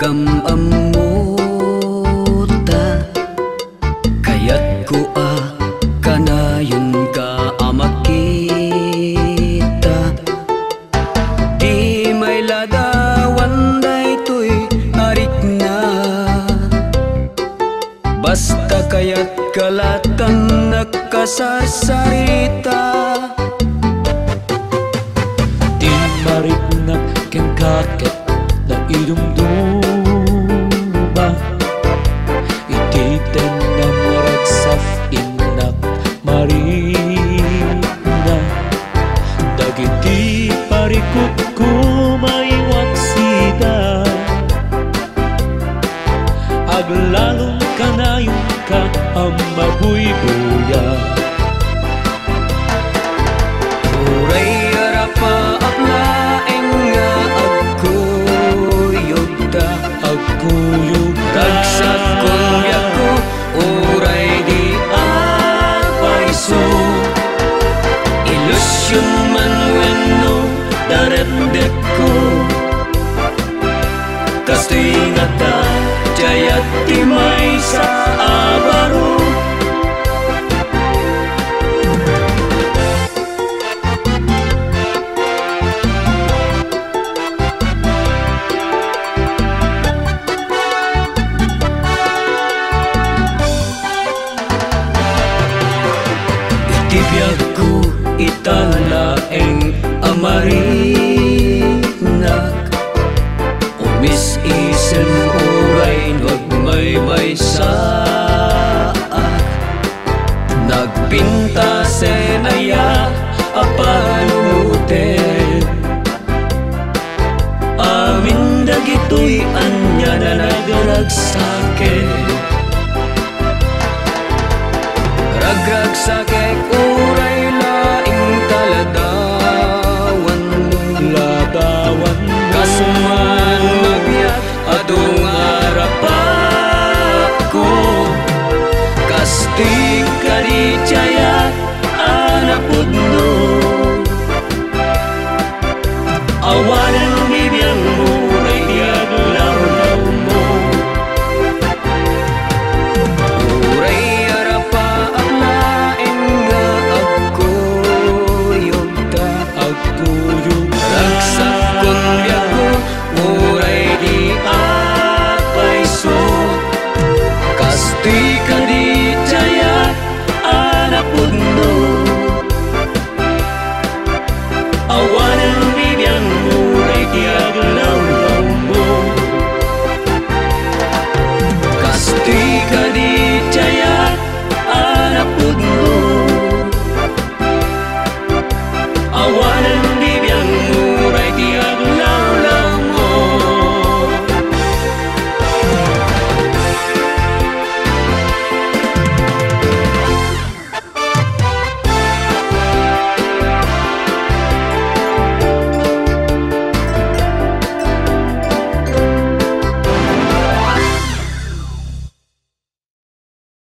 nagkamamuta, kaya't ko kanayon ka makita. Di may ladawan daytoy arik na, basta kaya't kalatan nagkasarsarita. Di mariknak keng kakit na idumduma, ititen na maragsaf inak marina. Dagiti parikot ko may waksida, aglalong kanayon ka ang mabuybuya. Uray arapa apnaeng nga agkuyogda, ragsak kuya ko uray di apaiso. Ilusyon man wenno daremdek ko, kastoy nga ta jayat timay sa abaro. Itibiyag ko italaeng amarinak, umis isen uray nagmaymay saak. Nagpinta senaya apalumutin, amin dagitoy anya na nagragsakin. Ragragsakek uray laing taladawan mo, kasuman mabiyag adong arapak ko. Kastig ka di jaya anak pudno, awa